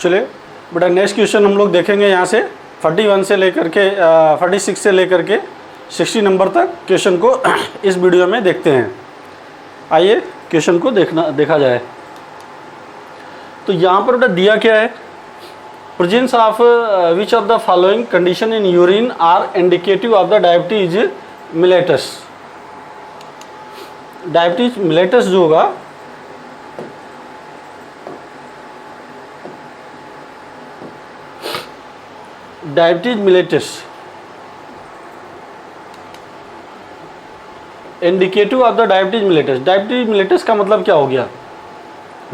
चलिए बेटा next question हम लोग देखेंगे यहाँ से 41 से लेकर के 46 से लेकर के 60 नंबर तक क्वेश्चन को इस वीडियो में देखते हैं। आइए क्वेश्चन को देखा जाए। तो यहाँ पर बेटा दिया क्या है, presence of which of the following condition in urine are indicative of the diabetes mellitus. Diabetes mellitus जो होगा diabetes mellitus indicative of the diabetes mellitus. Diabetes mellitus का मतलब क्या हो गया,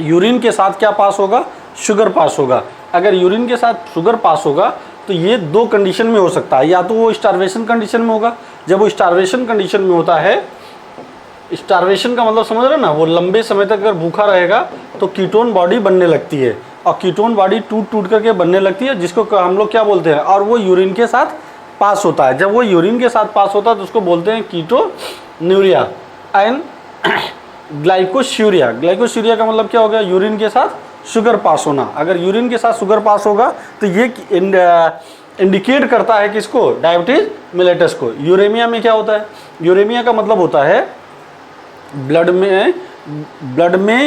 यूरिन के साथ क्या पास होगा, शुगर पास होगा। अगर यूरिन के साथ शुगर पास होगा तो ये दो कंडीशन में हो सकता है, या तो वो स्टार्वेशन कंडीशन में होगा। जब वो स्टार्वेशन कंडीशन में होता है, स्टार्वेशन का मतलब समझ रहे हो ना, वो लंबे समय तक अगर भूखा रहेगा तो कीटोन बॉडी बनने लगती है, और कीटोन बॉडी टूट टूट करके बनने लगती है, जिसको हम लोग क्या बोलते हैं, और वो यूरिन के साथ पास होता है। जब वो यूरिन के साथ पास होता है तो उसको बोलते हैं कीटोन्यूरिया एंड ग्लाइकोस्यूरिया। ग्लाइकोस्यूरिया का मतलब क्या हो गया, यूरिन के साथ शुगर पास होना। अगर यूरिन के साथ शुगर पास होगा तो ये इंडिकेट करता है किसको, डायबिटीज मिलेटस को। यूरेमिया में क्या होता है, यूरेमिया का मतलब होता है ब्लड में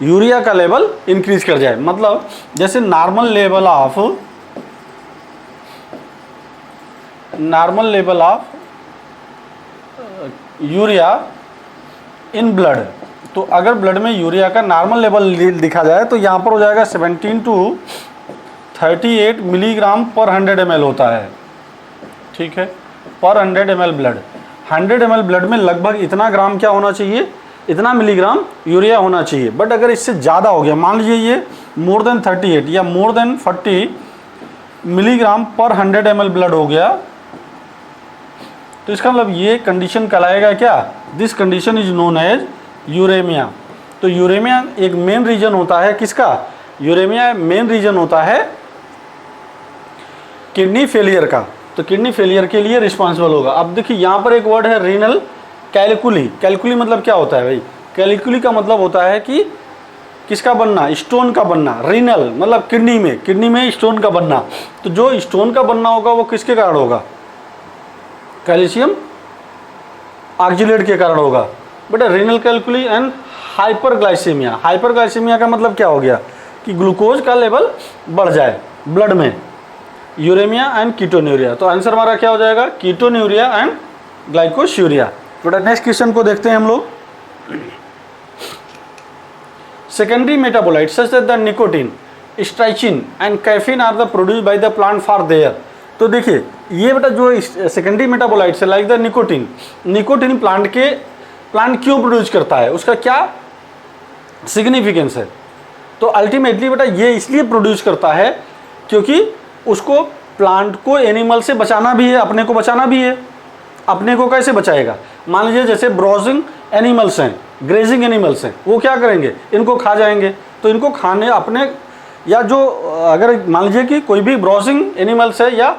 यूरिया का लेवल इंक्रीज कर जाए। मतलब जैसे normal level of urea in blood, तो अगर ब्लड में यूरिया का नॉर्मल लेवल दिखा जाए तो यहाँ पर हो जाएगा 17 to 38 मिलीग्राम पर 100 ml होता है, ठीक है, पर 100 ml ब्लड। 100 ml ब्लड में लगभग इतना ग्राम क्या होना चाहिए, इतना मिलीग्राम यूरिया होना चाहिए। बट अगर इससे ज़्यादा हो गया, मान लीजिए ये मोर देन 38 या मोर देन 40 मिलीग्राम पर 100 ml ब्लड हो गया, तो इसका मतलब ये कंडीशन कहलाएगा क्या, this condition is known as uraemia. तो यूरेमिया एक मेन रीजन होता है किसका, यूरेमिया मेन रीजन होता है किडनी फेलियर का। तो किडनी फेलियर के लिए रिस्पॉन्सिबल होगा। अब देखिए यहाँ पर एक वर्ड है रीनल कैलकुली। कैलकुली मतलब क्या होता है भाई, कैलकुली का मतलब होता है कि किसका बनना, स्टोन का बनना। रीनल मतलब किडनी में स्टोन का बनना। तो जो स्टोन का बनना होगा वो किसके कारण होगा, कैल्शियम ऑक्जेलेट के कारण होगा। बेटा renal calculi and hyperglycaemia. Hyperglycaemia का मतलब क्या हो गया कि ग्लूकोज का लेवल बढ़ जाए ब्लड में। यूरेमिया एंड कीटोन्यूरिया, तो आंसर हमारा क्या हो जाएगा, कीटोन्यूरिया एंड ग्लाइकोस्यूरिया। बेटा नेक्स्ट क्वेश्चन को देखते हैं हम लोग। Secondary metabolite such that the nicotine, strychnine and caffeine are the produce by the plant for there. तो देखिए ये बेटा जो सेकेंडरी मेटाबोलाइट्स है लाइक द निकोटीन प्लांट क्यों प्रोड्यूस करता है, उसका क्या सिग्निफिकेंस है। तो अल्टीमेटली बेटा ये इसलिए प्रोड्यूस करता है क्योंकि उसको प्लांट को एनिमल से बचाना भी है, अपने को बचाना भी है। अपने को कैसे बचाएगा, मान लीजिए जैसे ब्राउजिंग एनिमल्स हैं, ग्रेजिंग एनिमल्स हैं, वो क्या करेंगे, इनको खा जाएंगे। तो इनको खाने अपने, या जो अगर मान लीजिए कि कोई भी ब्राउजिंग एनिमल्स है या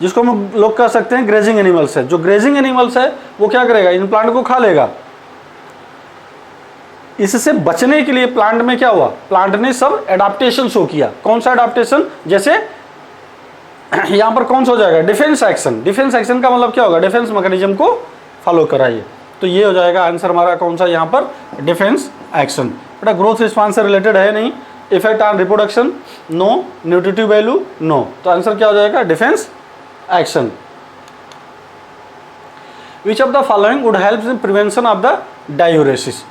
जिसको हम लोग कह सकते हैं ग्रेजिंग एनिमल्स है, जो ग्रेजिंग एनिमल्स है वो क्या करेगा, इन प्लांट को खा लेगा। इससे बचने के लिए प्लांट में क्या हुआ, प्लांट ने सब एडाप्टेशन शो किया। कौन सा एडाप्टेशन, जैसे यहाँ पर कौन सा हो जाएगा, डिफेंस एक्शन। डिफेंस एक्शन का मतलब क्या होगा, डिफेंस मैकेनिज्म को फॉलो कराइए। तो ये हो जाएगा आंसर हमारा कौन सा यहाँ पर, डिफेंस एक्शन। बेटा ग्रोथ रिस्पांस से रिलेटेड है नहीं। Effect on reproduction no, nutritive value no, तो आंसर क्या हो जाएगा, defence action. Which of the following would help in prevention of the diuresis.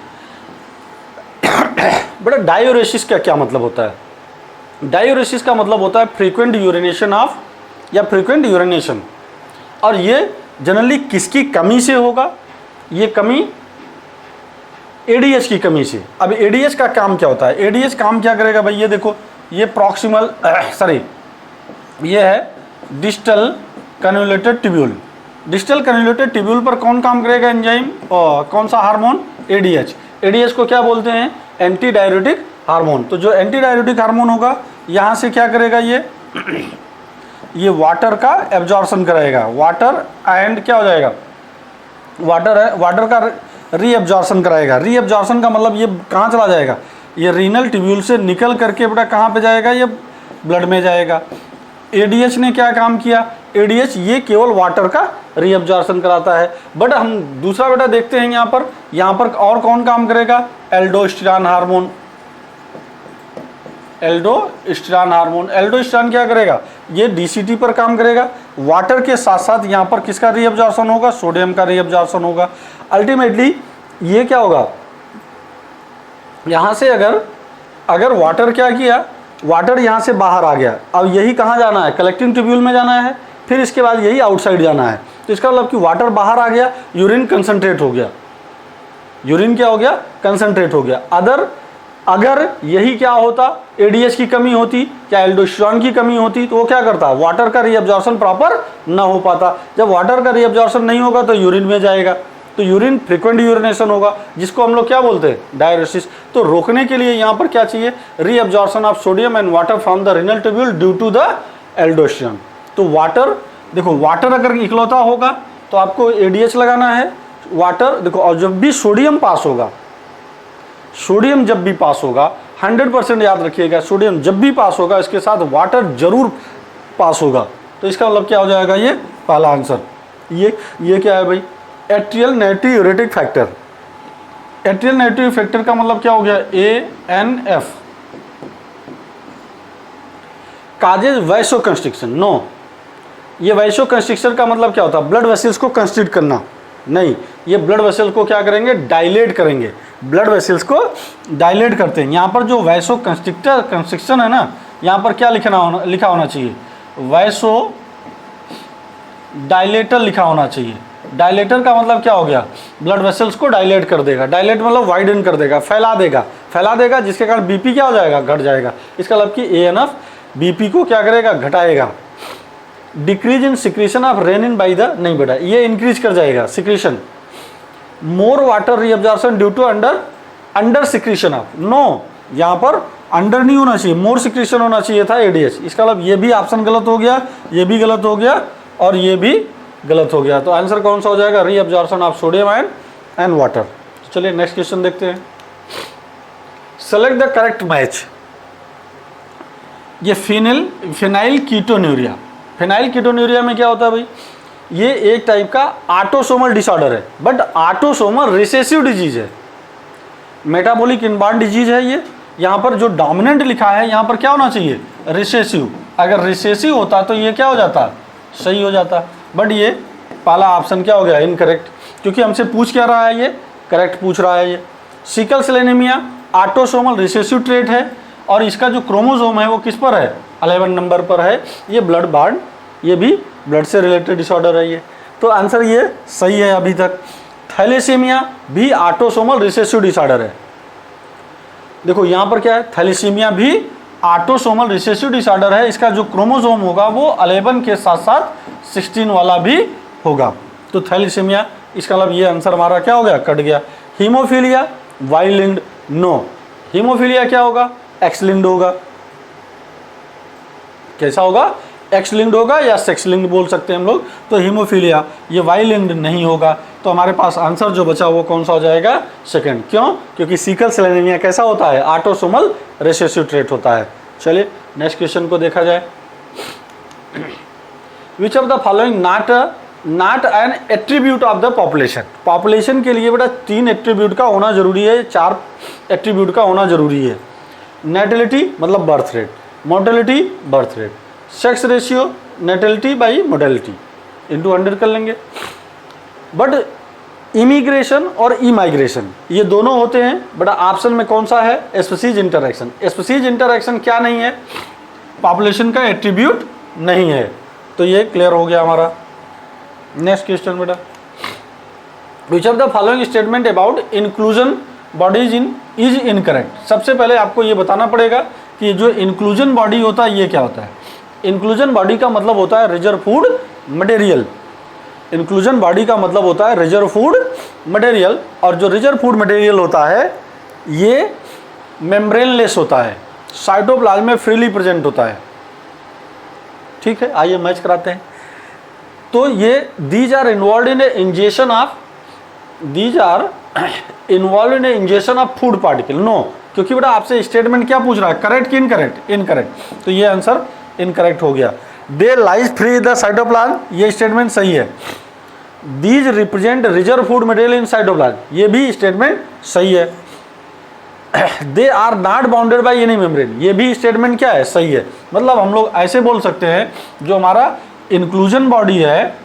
बेटा डायूरेसिस का क्या मतलब होता है, डायूरेसिस का मतलब होता है फ्रीक्वेंट यूरिनेशन ऑफ, या फ्रीक्वेंट यूरिनेशन। और ये जनरली किसकी कमी से होगा, ये कमी एडीएच की कमी से। अब एडीएच का काम क्या होता है, एडीएच काम क्या करेगा भाई, ये देखो ये प्रॉक्सिमल ये है distal convoluted tubule. Distal convoluted tubule पर कौन काम करेगा, एंजाइम, कौन सा हार्मोन, एडीएच। एडीएच को क्या बोलते हैं, एंटी डायरेटिक हार्मोन। तो जो एंटी डायरेटिक हार्मोन होगा यहाँ से क्या करेगा, ये वाटर का एब्जॉर्प्शन कराएगा। वाटर एंड क्या हो जाएगा, वाटर का रीएब्जॉर्प्शन कराएगा। रीएब्जॉर्प्शन का मतलब ये कहाँ चला जाएगा, ये रीनल ट्यूब्यूल से निकल करके बेटा कहाँ पे जाएगा, ये ब्लड में जाएगा। एडीएच ने क्या काम किया, एडीएच ये केवल वाटर का रीअब्जॉर्प्शन कराता है। बट हम दूसरा बेटा देखते हैं यहाँ पर और कौन काम करेगा, एल्डोस्टेरॉन हार्मोन। एल्डोस्टेरॉन क्या करेगा, ये डीसीटी पर काम करेगा। वाटर के साथ साथ यहाँ पर किसका रीअब्जॉर्प्शन होगा, सोडियम का रीअब्जॉर्प्शन होगा। अल्टीमेटली ये क्या होगा, यहाँ से अगर वाटर क्या किया, वाटर यहाँ से बाहर आ गया, अब यही कहाँ जाना है, कलेक्टिंग ट्यूब्यूल में जाना है, फिर इसके बाद यही आउटसाइड जाना है। तो इसका मतलब कि वाटर बाहर आ गया, यूरिन कंसंट्रेट हो गया, यूरिन क्या हो गया, कंसंट्रेट हो गया। अगर यही क्या होता, एडीएच की कमी होती, क्या एल्डोस्टेरॉन की कमी होती, तो वो क्या करता, वाटर का रीअब्जॉर्प्शन प्रॉपर ना हो पाता। जब वाटर का रीअब्जॉर्प्शन नहीं होगा तो यूरिन में जाएगा, तो यूरिन फ्रीक्वेंट यूरिनेशन होगा, जिसको हम लोग क्या बोलते हैं, डायरेसिस। तो रोकने के लिए यहाँ पर क्या चाहिए, reabsorption of sodium and water from the renal tubule due to the aldosterone. तो वाटर देखो, वाटर अगर इकलौता होगा तो आपको एडीएच लगाना है। वाटर देखो, और जब भी सोडियम पास होगा, सोडियम जब भी पास होगा, 100% याद रखिएगा, सोडियम जब भी पास होगा इसके साथ वाटर जरूर पास होगा। तो इसका मतलब क्या हो जाएगा, ये पहला आंसर। ये क्या है भाई, atrial natriuretic factor. Atrial nitric factor का मतलब क्या हो गया, ANF। Causes vasoconstriction, no, ये वैसो कंस्ट्रिक्शन का मतलब क्या होता है, ब्लड वेसल्स को कंस्ट्रिक्ट करना नहीं, ये ब्लड वेसल्स को क्या करेंगे, डायलेट करेंगे। ब्लड वेसल्स को डायलेट करते हैं। यहाँ पर जो वैसो कंस्ट्रिक्शन है ना, यहाँ पर क्या लिखा होना चाहिए, वैसो डायलेटर लिखा होना चाहिए। डायलेटर का मतलब क्या हो गया, ब्लड वेसल्स को डायलेट कर देगा। डायलेट मतलब वाइडन कर देगा, फैला देगा, जिसके कारण बीपी क्या हो जाएगा, घट जाएगा। इसका मतलब कि ANF बीपी को क्या करेगा, घटाएगा। Decrease in secretion of renin by the, नहीं बेटा ये इंक्रीज कर जाएगा secretion. More water reabsorption due to under secretion of, no, यहाँ पर अंडर नहीं होना चाहिए, मोर सिक्रीशन होना चाहिए था एडीएच। इसका मतलब ये भी ऑप्शन गलत हो गया, ये भी गलत हो गया और ये भी गलत हो गया। तो आंसर कौन सा हो जाएगा, reabsorption of sodium and water. चलिए नेक्स्ट क्वेश्चन देखते हैं। Select the correct match. ये फिनाइल कीटोन्यूरिया। फिनाइल कीटोन्यूरिया में क्या होता है भाई, ये एक टाइप का ऑटोसोमल डिसऑर्डर है, बट ऑटोसोमल रिसेसिव डिजीज है, मेटाबॉलिक इनबॉर्न डिजीज है ये। यहाँ पर जो डोमिनेंट लिखा है, यहाँ पर क्या होना चाहिए, रिसेसिव। अगर रिसेसिव होता तो ये क्या हो जाता, सही हो जाता, बट ये पहला ऑप्शन क्या हो गया, इनकरेक्ट, क्योंकि हमसे पूछ क्या रहा है, ये करेक्ट पूछ रहा है। ये sickle cell anaemia autosomal recessive trait है और इसका जो क्रोमोसोम है वो किस पर है, 11 नंबर पर है। ये ब्लड बॉर्न, ये भी ब्लड से रिलेटेड डिसऑर्डर है ये। तो आंसर ये सही है अभी तक। थैलेसीमिया भी ऑटोसोमल रिसेसिव डिसऑर्डर है। देखो यहाँ पर क्या है, थैलेसीमिया भी ऑटोसोमल रिसेसिव डिसऑर्डर है। इसका जो क्रोमोसोम होगा वो 11 के साथ साथ 16 वाला भी होगा। तो थैलेसीमिया, इसका मतलब ये आंसर हमारा क्या हो गया, कट गया। Haemophilia Y linked, no, haemophilia क्या होगा, एक्स लिंक्ड होगा। कैसा होगा, एक्स लिंक्ड होगा या सेक्स लिंक्ड बोल सकते हैं हम लोग। तो हीमोफीलिया ये वाई लिंक्ड नहीं होगा। तो हमारे पास आंसर जो बचा वो कौन सा हो जाएगा, सेकंड। क्यों, क्योंकि सिकल सेल एनीमिया कैसा होता है, ऑटोसोमल रिसेसिव ट्रेट होता है। चलिए नेक्स्ट क्वेश्चन को देखा जाए। विच of the following not an attribute of the population. Population के लिए बेटा 3 एट्रीब्यूट का होना जरूरी है, 4 एट्रीब्यूट का होना जरूरी है। नेटिलिटी मतलब birth rate, mortality birth rate, sex ratio natality by mortality into 100 कर लेंगे। बट इमिग्रेशन और इमाइग्रेशन ये दोनों होते हैं, बट ऑप्शन में कौन सा है, स्पीशीज इंटरैक्शन। स्पीशीज इंटरैक्शन क्या नहीं है, पॉपुलेशन का एट्रीब्यूट नहीं है। तो ये क्लियर हो गया हमारा। नेक्स्ट क्वेश्चन बेटा, विच of the following statement about inclusion bodies is incorrect. सबसे पहले आपको ये बताना पड़ेगा कि जो इंक्लूजन बॉडी होता है ये क्या होता है। इंक्लूजन बॉडी का मतलब होता है reserve food material. Inclusion body का मतलब होता है रिजर्व फूड मटेरियल, और जो रिजर्व फूड मटेरियल होता है ये मेम्ब्रेनलेस होता है, साइटोप्लाज्म में फ्रीली प्रेजेंट होता है। ठीक है, आइए मैच कराते हैं। तो ये these are involve in ingestion of food particle, no, क्योंकि बेटा आपसे स्टेटमेंट क्या पूछ रहा है, करेक्ट कि इनकरेक्ट, इनकरेक्ट, तो ये आंसर इनकरेक्ट हो गया। They lies free the cytoplasm, ये स्टेटमेंट सही है। These represent reserve food material in cytoplasm, ये भी स्टेटमेंट सही है। They are not bounded by any membrane, ये भी स्टेटमेंट क्या है, सही है। मतलब हम लोग ऐसे बोल सकते हैं, जो हमारा इंक्लूजन बॉडी है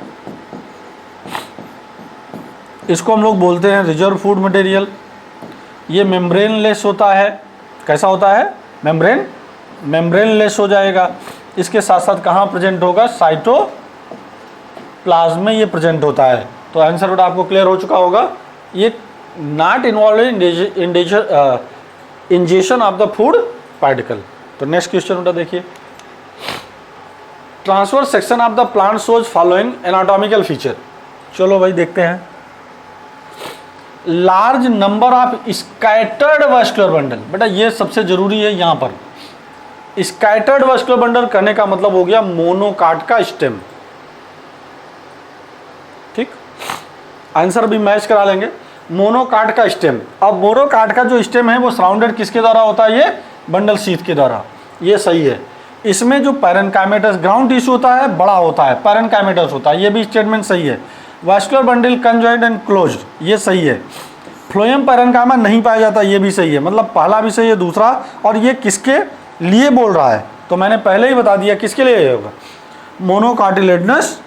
इसको हम लोग बोलते हैं रिजर्व फूड मटेरियल। ये मेम्ब्रेन लेस होता है, कैसा होता है, मेम्ब्रेन लेस हो जाएगा। इसके साथ साथ कहाँ प्रेजेंट होगा, साइटोप्लाज्म में ये प्रेजेंट होता है। तो आंसर बेटा आपको क्लियर हो चुका होगा, ये not involve in ingestion of the food particle. तो नेक्स्ट क्वेश्चन बेटा देखिए, transfer section of the plant shows following anatomical feature. चलो भाई देखते हैं। Large number of scattered vascular bundle, बेटा ये सबसे जरूरी है यहाँ पर। स्कैटर्ड वास्कुलर बंडल करने का मतलब हो गया मोनोकाट का स्टेम, ठीक, आंसर भी मैच करा लेंगे। मोनोकाट का स्टेम, अब मोनोकाट का जो स्टेम है वो सराउंडेड किसके द्वारा होता है, ये बंडल शीथ के द्वारा, ये सही है। इसमें जो पैरेन्काइमेटस ग्राउंड टिश्यू होता है बड़ा होता है, पैरेन्काइमेटस होता है, ये भी स्टेटमेंट सही है। Vascular bundle conjoint and closed, ये सही है। फ्लोएम पैरेन्काइमा नहीं पाया जाता, ये भी सही है। मतलब पहला भी सही है, दूसरा, और ये किसके लिए बोल रहा है, तो मैंने पहले ही बता दिया किसके लिए होगा, मोनोकार्टिलेडनस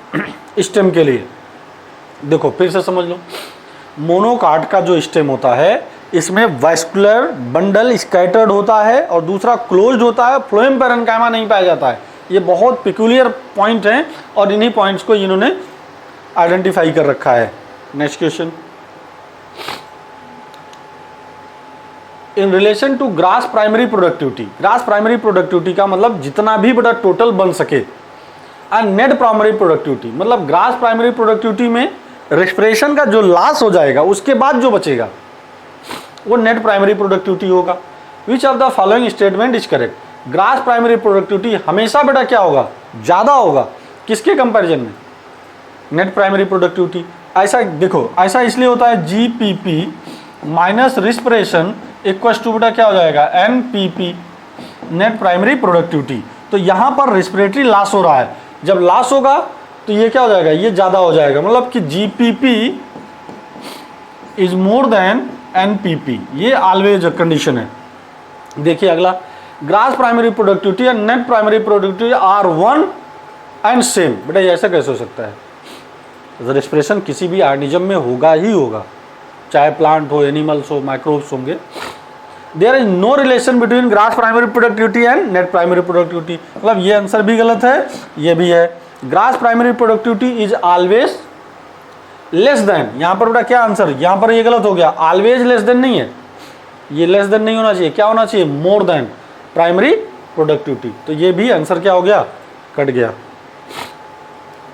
स्टेम के लिए। देखो फिर से समझ लो, मोनोकाट का जो स्टेम होता है इसमें वास्कुलर बंडल स्कैटर्ड होता है और दूसरा क्लोज्ड होता है, फ्लोएम पैरेन्काइमा नहीं पाया जाता है। ये बहुत पिक्यूलियर पॉइंट हैं और इन्हीं पॉइंट्स को इन्होंने आइडेंटिफाई कर रखा है। Next question, in relation to gross primary productivity, gross primary productivity का मतलब जितना भी बड़ा टोटल बन सके, एंड नेट प्राइमरी प्रोडक्टिविटी मतलब ग्रास प्राइमरी प्रोडक्टिविटी में रेस्पिरेशन का जो लॉस हो जाएगा उसके बाद जो बचेगा वो नेट प्राइमरी प्रोडक्टिविटी होगा। विच of the following statement is correct, grass primary productivity हमेशा बेटा क्या होगा, ज़्यादा होगा, किसके कंपैरिजन में, नेट प्राइमरी प्रोडक्टिविटी। ऐसा देखो, ऐसा इसलिए होता है GPP minus respiration equal to बेटा क्या हो जाएगा, एनपीपी, नेट प्राइमरी प्रोडक्टिविटी। तो यहाँ पर रिस्पिरेटरी लॉस हो रहा है, जब लॉस होगा तो ये क्या हो जाएगा, ये ज़्यादा हो जाएगा, मतलब कि GPP is more than NPP, ये ऑलवेज कंडीशन है। देखिए अगला, gross primary productivity and net primary productivity are one and same. बेटा ये ऐसा कैसे हो सकता है, रेस्पिरेशन किसी भी ऑर्गेनिज्म में होगा ही होगा, चाहे प्लांट हो, एनिमल्स हो, माइक्रोब्स होंगे। There is no relation between gross primary productivity and net primary productivity, मतलब ये आंसर भी गलत है, ये भी है। Gross primary productivity is always less than, यहाँ पर बेटा क्या आंसर, यहाँ पर ये गलत हो गया, ऑलवेज लेस देन नहीं है, ये लेस देन नहीं होना चाहिए, क्या होना चाहिए, मोर देन प्राइमरी प्रोडक्टिविटी। तो ये भी आंसर क्या हो गया, कट गया।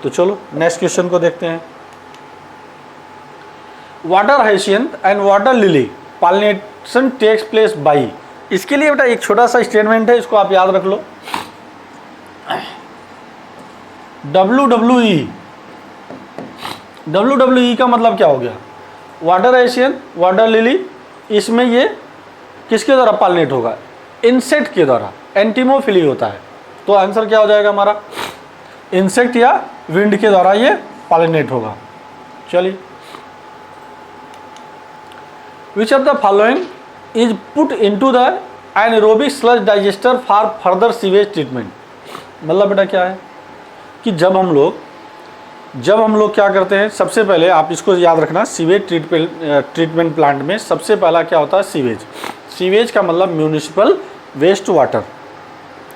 तो चलो नेक्स्ट क्वेश्चन को देखते हैं। Water hyacinth and water lily pollination takes place by, इसके लिए बेटा एक छोटा सा स्टेटमेंट है, इसको आप याद रख लो। WWE का मतलब क्या हो गया, वाटर हाइसियंथ, वाटर लिली, इसमें ये किसके द्वारा पॉलिनेट होगा, इंसेक्ट के द्वारा, एंटीमोफिली होता है। तो आंसर क्या हो जाएगा हमारा, इंसेक्ट या विंड के द्वारा ये पॉलिनेट होगा। चलिए, विच of the following is put into the anaerobic sludge digester for further sewage treatment, मतलब बेटा क्या है कि जब हम लोग क्या करते हैं, सबसे पहले आप इसको याद रखना, सीवेज ट्रीटमेंट प्लांट में सबसे पहला क्या होता है, सीवेज का मतलब म्यूनिसिपल वेस्ट वाटर,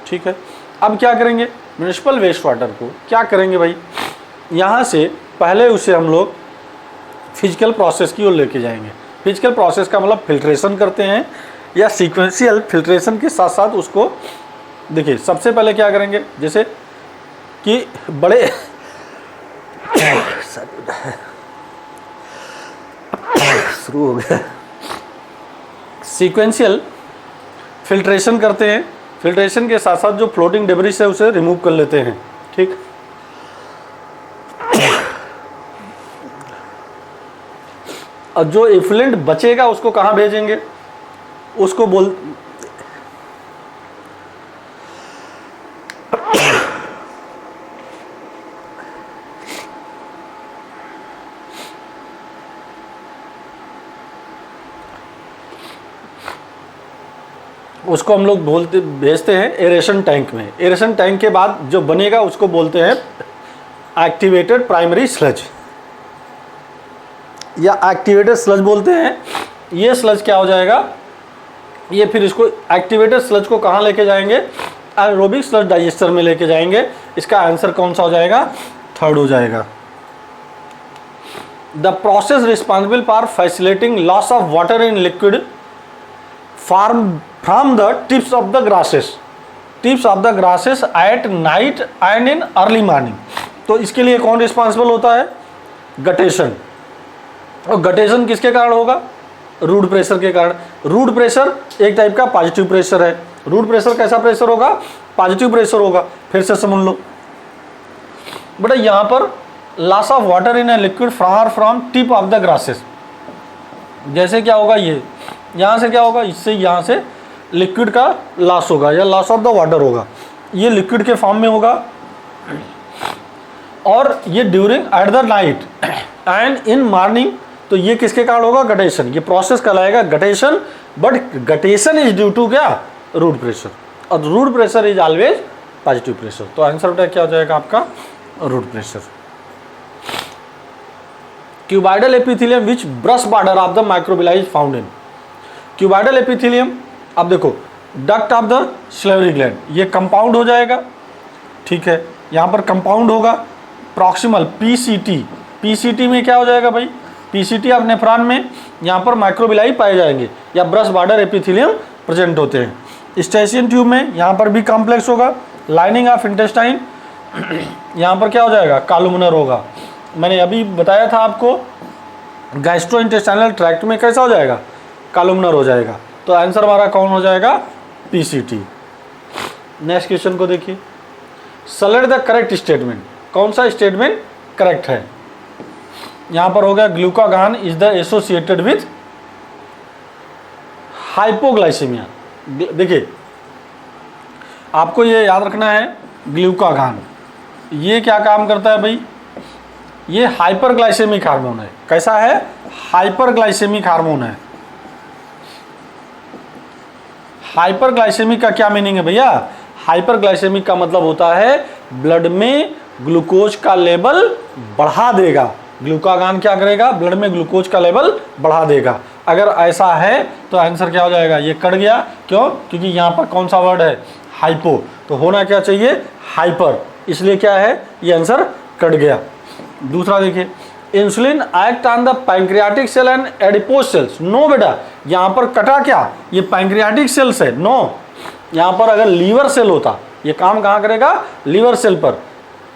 ठीक है। अब क्या करेंगे, म्यूनिसिपल वेस्ट वाटर को क्या करेंगे भाई, यहाँ से पहले उसे हम लोग फिजिकल प्रोसेस की ओर लेके जाएंगे। फिजिकल प्रोसेस का मतलब फिल्ट्रेशन करते हैं या सीक्वेंशियल फिल्ट्रेशन के साथ साथ उसको, देखिए सबसे पहले क्या करेंगे, जैसे कि बड़े शुरू हो गया, सीक्वेंशियल फिल्ट्रेशन करते हैं, फिल्ट्रेशन के साथ साथ जो फ्लोटिंग डेब्रिस है उसे रिमूव कर लेते हैं, ठीक। और जो इफ्लुएंट बचेगा उसको कहाँ भेजेंगे, उसको बोल उसको हम लोग बोलते भेजते हैं एरेशन टैंक में। एरेशन टैंक के बाद जो बनेगा उसको बोलते हैं एक्टिवेटेड प्राइमरी स्लज या एक्टिवेटेड स्लज बोलते हैं। ये स्लज क्या हो जाएगा, ये फिर इसको एक्टिवेटेड स्लज को कहाँ लेके जाएंगे, एरोबिक स्लज डाइजेस्टर में लेके जाएंगे। इसका आंसर कौन सा हो जाएगा, थर्ड हो जाएगा। The process responsible for facilitating loss of water in liquid from the tips of the grasses at night and in early morning. तो इसके लिए कौन रिस्पॉन्सिबल होता है, गटेशन। और गटेशन किसके कारण होगा, रूट प्रेशर के कारण। रूट प्रेशर एक टाइप का पॉजिटिव प्रेशर है। रूट प्रेशर कैसा प्रेशर होगा, पॉजिटिव प्रेशर होगा। फिर से समझ लो बेटा, यहाँ पर loss of water in a liquid from tip of the grasses, जैसे क्या होगा, ये यहाँ से क्या होगा, इससे यहाँ से लिक्विड का लॉस होगा या लॉस ऑफ द वाटर होगा। ये लिक्विड के फॉर्म में होगा और ये during at the night and in morning. तो ये किसके कारण होगा, गटेशन। ये प्रोसेस कहलाएगा guttation, but guttation is due to क्या, रूट प्रेशर, और root pressure is always positive pressure. तो आंसर बेटा क्या हो जाएगा आपका, root pressure. Cuboidal epithelium which brush border of the microvilli is found in. Cuboidal epithelium, अब देखो duct of the salivary gland, ये कंपाउंड हो जाएगा, ठीक है। यहाँ पर कंपाउंड होगा प्रॉक्सिमल पीसीटी। पीसीटी में क्या हो जाएगा भाई, पीसीटी ऑफ नेफ्रॉन में यहाँ पर माइक्रोबिलाई पाए जाएंगे या ब्रश बॉर्डर एपिथेलियम प्रेजेंट होते हैं। स्टेशियन ट्यूब में यहाँ पर भी कॉम्प्लेक्स होगा। लाइनिंग ऑफ इंटेस्टाइन, यहाँ पर क्या हो जाएगा, कॉलुमनर होगा। मैंने अभी बताया था आपको गैस्ट्रो इंटेस्टाइनल ट्रैक्ट में कैसा हो जाएगा, कॉलुमनर हो जाएगा। तो आंसर हमारा कौन हो जाएगा, पीसीटी। नेक्स्ट क्वेश्चन को देखिए, सेलेक्ट द करेक्ट स्टेटमेंट। कौन सा स्टेटमेंट करेक्ट है। यहां पर हो गया glucagon is the associated with hypoglycaemia. देखिए आपको ये याद रखना है, ग्लूकागॉन ये क्या काम करता है भाई, ये हाइपरग्लाइसेमिक हार्मोन है। कैसा है, हाइपरग्लाइसेमिक हार्मोन है। हाइपरग्लाइसेमिक का क्या मीनिंग है भैया, हाइपरग्लाइसेमिक का मतलब होता है ब्लड में ग्लूकोज का लेवल बढ़ा देगा। ग्लूकागॉन क्या करेगा, ब्लड में ग्लूकोज का लेवल बढ़ा देगा। अगर ऐसा है तो आंसर क्या हो जाएगा, ये कट गया। क्यों, क्योंकि यहाँ पर कौन सा वर्ड है, हाइपो, तो होना क्या चाहिए, हाइपर, इसलिए क्या है, ये आंसर कट गया। दूसरा देखिए, insulin act on the pancreatic cell and adipose cells. No बेटा, यहाँ पर कटा क्या, ये पैंक्रियाटिक सेल्स है। नो, यहाँ पर अगर लीवर सेल होता, ये काम कहाँ करेगा, लीवर सेल पर,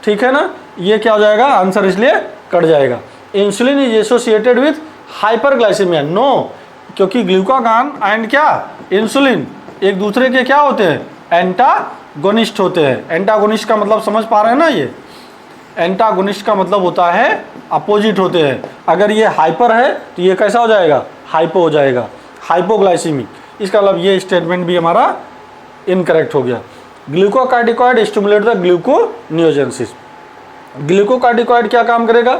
ठीक है ना। ये क्या हो जाएगा, आंसर इसलिए कट जाएगा। Insulin is associated with hyperglycaemia. No, क्योंकि ग्लूकागॉन एंड क्या, इंसुलिन एक दूसरे के क्या होते हैं, एंटागोनिस्ट होते हैं। एंटागोनिस्ट का मतलब समझ पा रहे हैं ना, ये एंटागोनिस्ट का मतलब होता है अपोजिट होते हैं। अगर ये हाइपर है तो ये कैसा हो जाएगा, हाइपो हो जाएगा, हाइपोग्लाइसीमिक। इसका मतलब ये स्टेटमेंट भी हमारा इनकरेक्ट हो गया। Glucocorticoid stimulate the gluconeogenesis. Glucocorticoid क्या काम करेगा,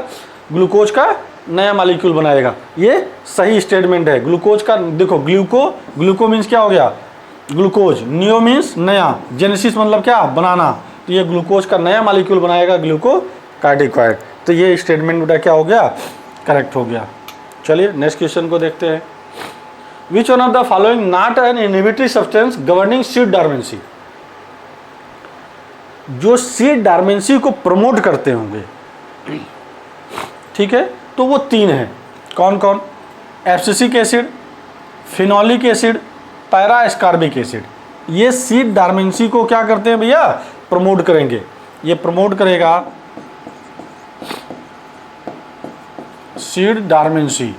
ग्लूकोज का नया मॉलिक्यूल बनाएगा। ये सही स्टेटमेंट है। ग्लूकोज का देखो, ग्लूको मीन्स क्या हो गया, ग्लूकोज, नियो मीन्स नया, जेनेसिस मतलब क्या, बनाना। तो ये ग्लूकोज का नया मॉलिक्यूल बनाएगा ग्लूकोकार्टिकॉइड। तो ये स्टेटमेंट बेटा क्या हो गया, करेक्ट हो गया। चलिए नेक्स्ट क्वेश्चन को देखते हैं। Which one of the following not an inhibitory substance governing seed dormancy. जो सीड डॉर्मेंसी को प्रमोट करते होंगे, ठीक है, तो वो तीन है। कौन कौन, abscisic acid, phenolic acid, para ascorbic acid. ये सीड डॉर्मेंसी को क्या करते हैं भैया, प्रमोट करेंगे। ये प्रमोट करेगा सीड डॉर्मेंसी।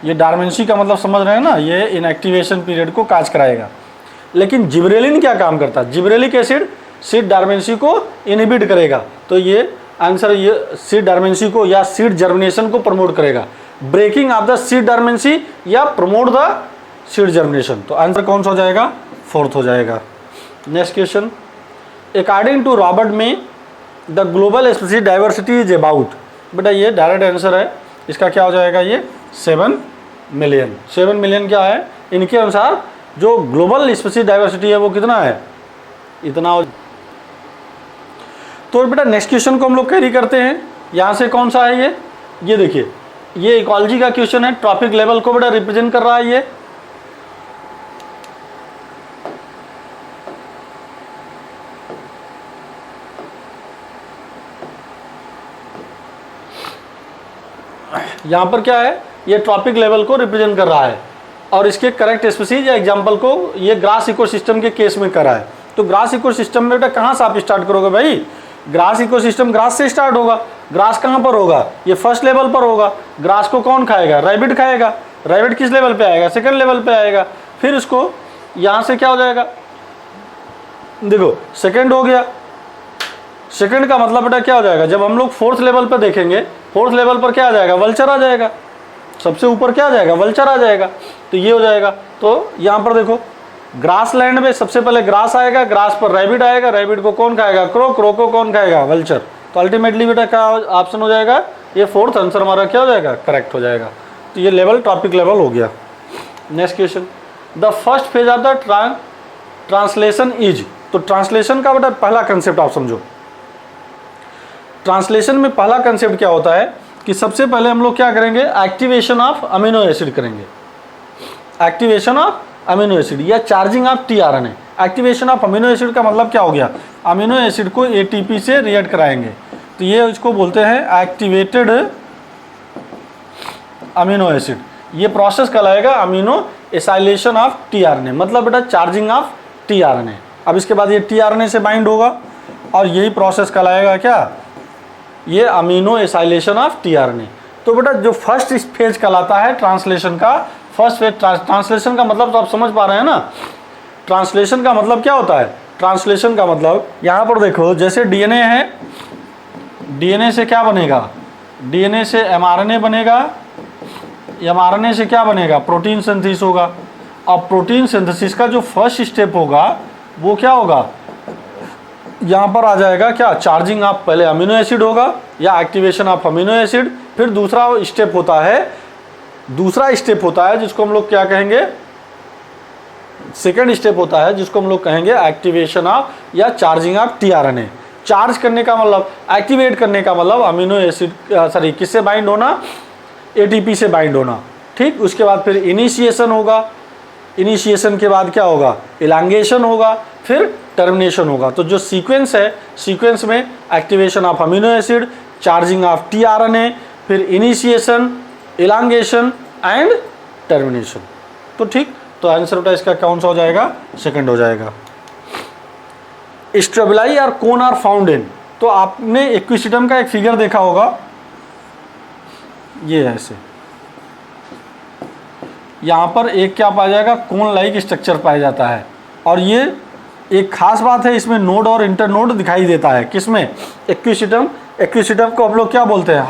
ये डॉर्मेंसी का मतलब समझ रहे हैं ना, ये इनएक्टिवेशन पीरियड को काज कराएगा। लेकिन जिब्रेलिन क्या काम करता है, जिब्रेलिक एसिड सीड डॉर्मेंसी को इनहिबिट करेगा। तो ये आंसर, ये सीड डॉर्मेंसी को या सीड जर्मिनेशन को प्रमोट करेगा। Breaking of the seed dormancy या प्रमोट द सीड जर्मिनेशन। तो आंसर कौन सा हो जाएगा? फोर्थ हो जाएगा। Next question, according to Robert May the global species diversity is about. बेटा ये डायरेक्ट आंसर है, इसका क्या हो जाएगा? ये 7 मिलियन। 7 मिलियन क्या है? इनके अनुसार जो ग्लोबल स्पीशीज डाइवर्सिटी है वो कितना है? इतना हो। तो बेटा नेक्स्ट क्वेश्चन को हम लोग कैरी करते हैं। यहाँ से कौन सा है ये देखिए, ये इकोलॉजी का क्वेश्चन है, ट्रॉपिक लेवल को बेटा रिप्रेजेंट कर रहा है ये। यहाँ पर क्या है? ये ट्रॉपिक लेवल को रिप्रेजेंट कर रहा है और इसके करेक्ट स्पीशीज या एग्जांपल को ये ग्रास इकोसिस्टम के केस में करा है। तो ग्रास इकोसिस्टम में बेटा कहाँ से आप स्टार्ट करोगे भाई? ग्रास इकोसिस्टम ग्रास से स्टार्ट होगा। ग्रास कहाँ पर होगा? ये फर्स्ट लेवल पर होगा। ग्रास को कौन खाएगा? रैबिट खाएगा। रैबिट किस लेवल पे आएगा? सेकंड लेवल पे आएगा। फिर उसको यहाँ से क्या हो जाएगा? देखो सेकंड हो गया। सेकंड का मतलब बेटा क्या हो जाएगा? जब हम लोग फोर्थ लेवल पर देखेंगे, फोर्थ लेवल पर क्या आ जाएगा? वल्चर आ जाएगा। सबसे ऊपर क्या आ जाएगा? वल्चर आ जाएगा। तो ये हो जाएगा। तो यहाँ पर देखो ग्रास लैंड में सबसे पहले ग्रास आएगा, ग्रास पर रैबिट आएगा, रैबिट को कौन खाएगा? क्रो, क्रो को कौन खाएगा? वल्चर। तो अल्टीमेटली बेटा क्या ऑप्शन हो जाएगा? ये फोर्थ आंसर हमारा क्या हो जाएगा? करेक्ट हो जाएगा। तो ये लेवल ट्रॉपिक लेवल हो गया। Next question, the first phase of the translation is. तो ट्रांसलेशन का बेटा पहला कंसेप्ट आप समझो। ट्रांसलेशन में पहला कंसेप्ट क्या होता है कि सबसे पहले हम लोग क्या करेंगे? एक्टिवेशन ऑफ अमीनो एसिड करेंगे। एक्टिवेशन ऑफ अमीनो एसिड या charging of tRNA. Activation of amino acid का मतलब क्या हो गया? अमीनो एसिड को एटीपी से रिएक्ट कराएंगे। तो ये इसको बोलते हैं एक्टिवेटेड अमीनो एसिड। ये प्रोसेस कहलाएगा अमीनो एसाइलेशन ऑफ टीआरएनए, मतलब बेटा चार्जिंग ऑफ टीआरएनए। अब इसके बाद ये टीआरएनए से बाइंड होगा और यही प्रोसेस कहलाएगा क्या? ये अमीनो एसाइलेशन ऑफ टीआरएनए। तो बेटा जो फर्स्ट फेज कहलाता है ट्रांसलेशन का, फर्स्ट फेज ट्रांसलेशन का मतलब तो आप समझ पा रहे हैं ना? ट्रांसलेशन का मतलब क्या होता है? ट्रांसलेशन का मतलब यहाँ पर देखो, जैसे डीएनए है, डीएनए से क्या बनेगा? डीएनए से एमआरएनए बनेगा, एमआरएनए से क्या बनेगा? प्रोटीन सिंथेसिस होगा। अब प्रोटीन सिंथेसिस का जो फर्स्ट स्टेप होगा वो क्या होगा? यहाँ पर आ जाएगा क्या? चार्जिंग ऑफ पहले अमीनो एसिड होगा या एक्टिवेशन ऑफ अमीनो एसिड। फिर दूसरा स्टेप होता है जिसको हम लोग क्या कहेंगे? सेकेंड स्टेप होता है जिसको हम लोग कहेंगे एक्टिवेशन ऑफ या चार्जिंग ऑफ टीआरएनए। चार्ज करने का मतलब, एक्टिवेट करने का मतलब अमीनो एसिड सॉरी किससे बाइंड होना? एटीपी से बाइंड होना। ठीक, उसके बाद फिर इनिशिएशन होगा। इनिशिएशन के बाद क्या होगा? इलांगेशन होगा, फिर टर्मिनेशन होगा। तो जो सीक्वेंस है, सीक्वेंस में activation of amino acid, charging of tRNA, फिर इनिशिएशन, इलांगेशन एंड टर्मिनेशन। तो ठीक, तो आंसर बेटा इसका कौन सा हो जाएगा? सेकंड हो जाएगा। स्टेबुलाई और कोन आर फाउंड इन। तो आपने इक्विसिस्टम का एक फिगर देखा होगा, ये ऐसे यहाँ पर एक क्या पाया जाएगा? कोन लाइक स्ट्रक्चर पाया जाता है। और ये एक खास बात है, इसमें नोड और इंटरनोड दिखाई देता है। किसमें? इक्विसिस्टम। इक्विसिस्टम को हम लोग क्या बोलते हैं?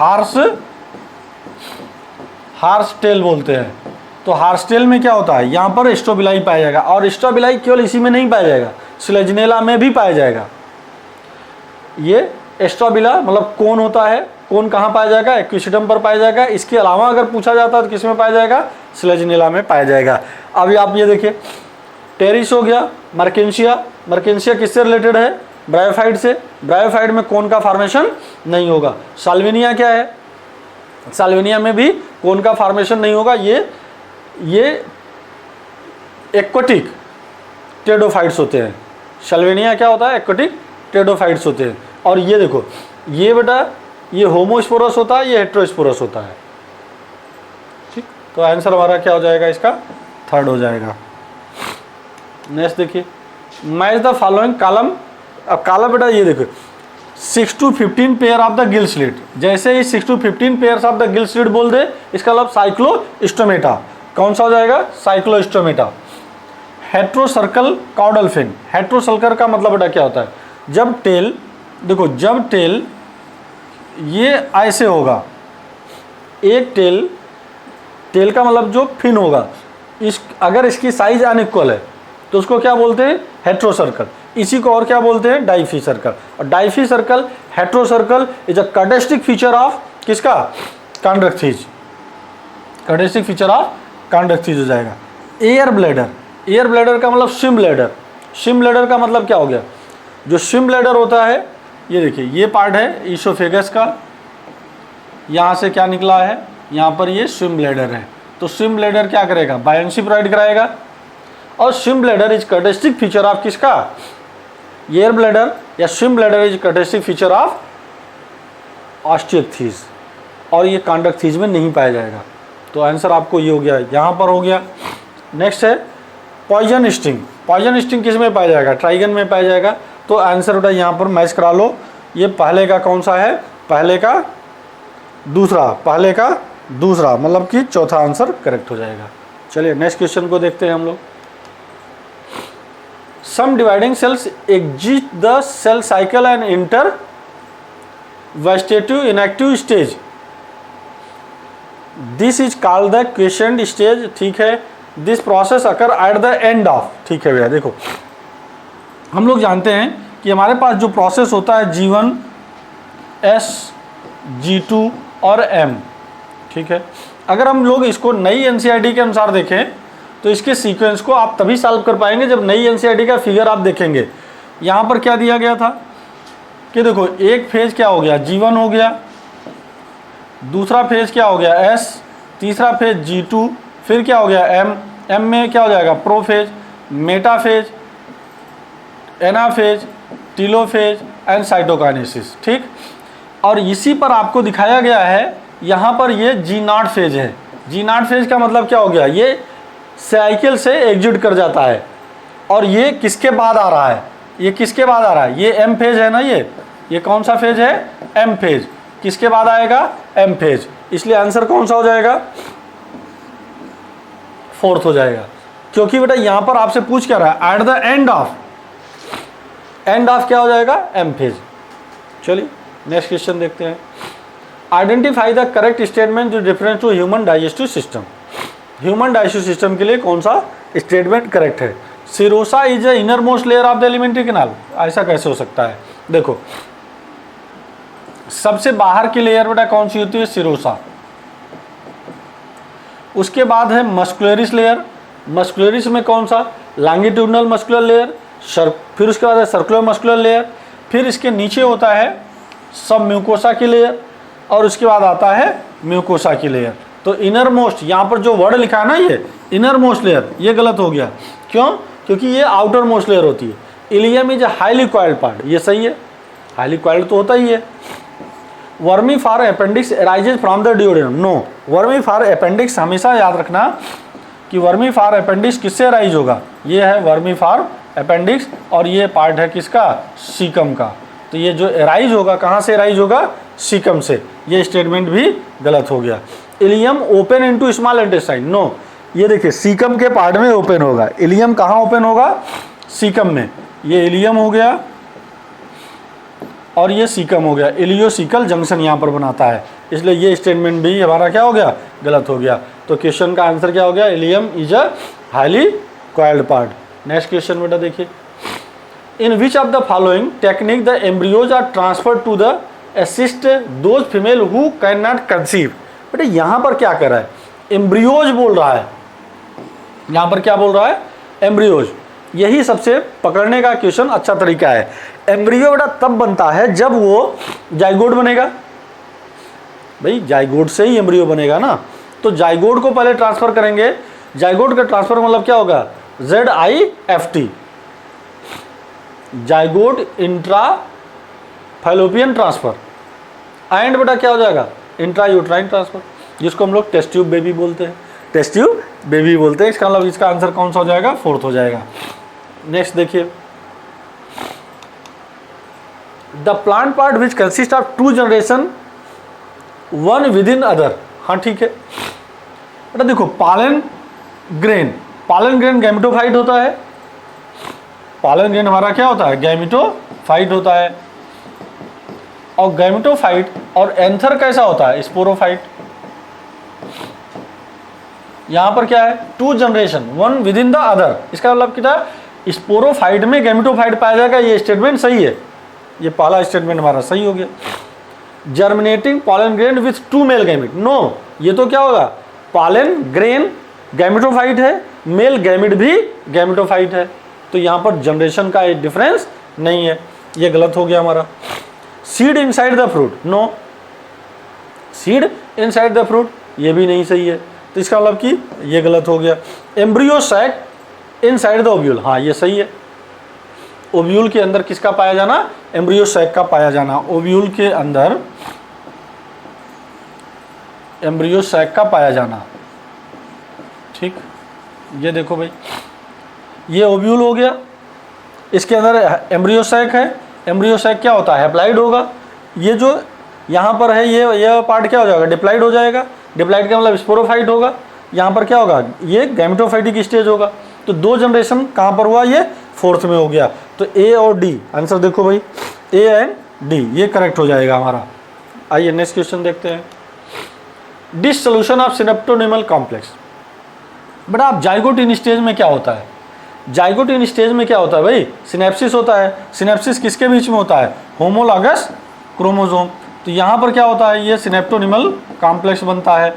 हार्स टेल बोलते हैं। तो हार्स टेल में क्या होता है? यहाँ पर स्ट्रोबिलाई पाया जाएगा। और स्ट्रोबिलाई केवल इसी में नहीं पाया जाएगा, स्लेजिनेला में भी पाया जाएगा। ये स्ट्रोबिला मतलब कोन होता है। कोन कहाँ पाया जाएगा? इक्विसिस्टम पर पाया जाएगा। इसके अलावा अगर पूछा जाता है तो किस में पाया जाएगा? स्लेजिनेला में पाया जाएगा। अभी आप ये देखिए, टेरिस हो गया, मर्केंशिया। मर्केंशिया किससे रिलेटेड है? ब्रायोफाइट से। ब्रायोफाइट में कोन का फॉर्मेशन नहीं होगा। साल्विनिया क्या है? साल्विनिया में भी कोन का फॉर्मेशन नहीं होगा। ये एक्वाटिक टेडोफाइट्स होते हैं। साल्विनिया क्या होता है? एक्वाटिक टेडोफाइट्स होते हैं। और ये देखो, ये बेटा ये होमोस्पोरस होता है, ये हेट्रोस्पोरस होता है। ठीक, तो आंसर हमारा क्या हो जाएगा? इसका थर्ड हो जाएगा। नेक्स्ट देखिए, मैच द फॉलोइंग कॉलम। अब कॉलम बेटा ये देखो, 6 to 15 pair of the gill slit. जैसे ही 6 to 15 pairs of the gill slit बोल दे, इसका मतलब साइक्लोस्टोमेटा। कौन सा हो जाएगा? Cyclostomata. Heterocercal caudal fin. Heterocercal का मतलब बेटा क्या होता है? जब टेल, देखो जब टेल ये ऐसे होगा, एक टेल का मतलब जो फिन होगा, अगर इसकी साइज अनइक्वल है तो उसको क्या बोलते हैं, हेट्रो सर्कल। इसी को और क्या बोलते हैं, डाइफी सर्कल। और diphycercal, heterocercal is a characteristic feature of किसका, convex. Characteristic feature of convex हो जाएगा। एयर ब्लैडर, एयर ब्लैडर का मतलब स्विम ब्लैडर। स्विम ब्लैडर का मतलब क्या हो गया, जो स्विम ब्लैडर होता है, ये देखिए ये पार्ट है ईसोफेगस का, यहाँ से क्या निकला है, यहाँ पर ये स्विम ब्लैडर है। तो स्विम ब्लैडर क्या करेगा, बायंसी प्रोवाइड कराएगा। और swim bladder is characteristic feature of किसका, एयर ब्लैडर या swim bladder is characteristic feature of Osteichthyes, और ये कॉन्वेक्स में नहीं पाया जाएगा। तो आंसर आपको ये हो गया, यहाँ पर हो गया। नेक्स्ट है पॉइजन स्टिंग। पॉइजन स्टिंग किस में पाया जाएगा, ट्राइगन में पाया जाएगा। तो आंसर बेटा यहाँ पर मैच करा लो, ये पहले का कौन सा है, पहले का दूसरा, पहले का दूसरा, मतलब कि चौथा आंसर करेक्ट हो जाएगा। चलिए नेक्स्ट क्वेश्चन को देखते हैं हम लोग। Some dividing cells exit the cell cycle and enter vegetative inactive stage, this is called the quiescent stage. ठीक है, this process occur at the end of. ठीक है भैया, देखो हम लोग जानते हैं कि हमारे पास जो प्रोसेस होता है G1, S, G2 और M। ठीक है, अगर हम लोग इसको नई NCERT के अनुसार देखें तो इसके सीक्वेंस को आप तभी सॉल्व कर पाएंगे जब नई NCERT का फिगर आप देखेंगे। यहाँ पर क्या दिया गया था कि देखो एक फेज क्या हो गया, G1 हो गया, दूसरा फेज क्या हो गया S, तीसरा फेज G2, फिर क्या हो गया M। M में क्या हो जाएगा, prophase, metaphase, anaphase, telophase and cytokinesis. ठीक, और इसी पर आपको दिखाया गया है, यहाँ पर ये G0 फेज है। G0 फेज का मतलब क्या हो गया, ये साइकिल से एग्जिट कर जाता है। और ये किसके बाद आ रहा है, ये किसके बाद आ रहा है, ये M फेज है ना, ये कौन सा फेज है, M फेज। किसके बाद आएगा, M फेज। इसलिए आंसर कौन सा हो जाएगा, फोर्थ हो जाएगा। क्योंकि बेटा यहाँ पर आपसे पूछ क्या रहा है, at the end of, end of क्या हो जाएगा, M फेज। चलिए नेक्स्ट क्वेश्चन देखते हैं। आइडेंटिफाई द करेक्ट स्टेटमेंट जो difference to human digestive system. Human digestive system के लिए कौन सा स्टेटमेंट करेक्ट है। Serosa is the innermost layer of the alimentary canal. ऐसा कैसे हो सकता है, देखो सबसे बाहर की लेयर बेटा कौन सी होती है, सिरोसा। उसके बाद है मस्कुलरिस लेयर। मस्कुलरिस में कौन सा, लॉन्गिट्यूडनल मस्कुलर लेयर। फिर उसके बाद है सर्कुलर मस्कुलर लेयर। फिर इसके नीचे होता है सब म्यूकोसा की लेयर, और उसके बाद आता है म्यूकोसा की लेयर। तो इनर मोस्ट, यहाँ पर जो वर्ड लिखा है ना ये इनर मोस्ट लेयर, ये गलत हो गया। क्यों, क्योंकि ये आउटर मोस्ट लेयर होती है। Ileum is highly coiled part, ये सही है, हाईली कॉइल्ड तो होता ही है। Vermiform appendix arises from the duodenum. No, vermiform appendix हमेशा याद रखना कि वर्मी फॉर अपेंडिक्स किससे अराइज होगा, ये है वर्मी फॉर अपेंडिक्स, और ये पार्ट है किसका, सीकम का। तो ये जो अराइज होगा, कहाँ से अराइज होगा, सीकम से। ये स्टेटमेंट भी गलत हो गया। Ileum open into small intestine. No, ये देखिए सीकम के पार्ट में ओपन होगा। इलियम कहाँ ओपन होगा, सीकम में। ये इलियम हो गया और ये सीकम हो गया। इलियोसिकल जंक्शन यहाँ पर बनाता है, इसलिए ये स्टेटमेंट भी हमारा क्या हो गया, गलत हो गया। तो क्वेश्चन का आंसर क्या हो गया, ileum is a highly coiled part. Next question बेटा देखिए, in which of the following technique the embryos are transfer to the assist those female who can not conceive. बेटा यहाँ पर क्या कर रहा है, एम्ब्रियोज बोल रहा है, यहाँ पर क्या बोल रहा है, एम्ब्रियोज। यही सबसे पकड़ने का क्वेश्चन अच्छा तरीका है। एम्ब्रियो बेटा तब बनता है जब वो जाइगोट बनेगा, भाई जाइगोट से ही एम्ब्रियो बनेगा ना। तो जाइगोट को पहले ट्रांसफर करेंगे। जाइगोट का ट्रांसफर मतलब क्या होगा, ZIFT, zygote intra fallopian transfer. And बेटा क्या हो जाएगा, इंट्रा यूट्राइन ट्रांसफर, जिसको हम लोग टेस्ट ट्यूब बेबी बोलते हैं, टेस्ट ट्यूब बेबी बोलते हैं। इसका मतलब इसका आंसर कौन सा हो जाएगा, फोर्थ हो जाएगा। नेक्स्ट देखिए, the plant part which consist of 2 generation one with in other. हाँ ठीक है बेटा, देखो पालन ग्रेन, पालन ग्रेन गैमेटोफाइट होता है। पालन ग्रेन हमारा क्या होता है, गैमेटोफाइट होता है। और गैमेटोफाइट और एंथर कैसा होता है, स्पोरोफाइट। यहाँ पर क्या है, 2 generation, 1 with in the other. इसका मतलब क्या, स्पोरोफाइट में गैमेटोफाइट पाया जाएगा, ये स्टेटमेंट सही है, ये पहला स्टेटमेंट हमारा सही हो गया। Germinating pollen grain with 2 male gamete, no, ये तो क्या होगा, पॉलन ग्रेन गैमेटोफाइट है, मेल गैमेट भी गैमेटोफाइट है, तो यहाँ पर जनरेशन का एक डिफरेंस नहीं है, ये गलत हो गया हमारा। Seed inside the fruit, no, seed inside the fruit, ये भी नहीं सही है, तो इसका मतलब कि ये गलत हो गया। Embryo sac inside the ovule, हाँ ये सही है, ओव्यूल के अंदर किसका पाया जाना, एम्ब्रियो सैक का पाया जाना, ओव्यूल के अंदर एम्ब्रियो सैक का पाया जाना, ठीक। ये देखो भाई, ये ओव्यूल हो गया, इसके अंदर एम्ब्रियो सैक है, एम्ब्रियो सैक क्या होता है, हैप्लाइड होगा, ये जो यहाँ पर है ये पार्ट क्या हो जाएगा, डिप्लाइड हो जाएगा, डिप्लाइड का मतलब स्पोरोफाइट होगा, यहाँ पर क्या होगा, ये गैमेटोफाइटिक स्टेज होगा, तो 2 जनरेशन कहाँ पर हुआ, ये 4th में हो गया, तो ए और डी आंसर देखो भाई, ए एंड डी ये करेक्ट हो जाएगा हमारा। आइए नेक्स्ट क्वेश्चन देखते हैं। Dissolution of synaptonemal complex, but आप जाइगोट इन स्टेज में क्या होता है, जाइगोट इन स्टेज में क्या होता है भाई, सिनेप्सिस होता है, सिनेप्सिस किसके बीच में होता है, होमोलॉगस क्रोमोसोम, तो यहाँ पर क्या होता है, ये सिनेप्टोनिमल कॉम्प्लेक्स बनता है,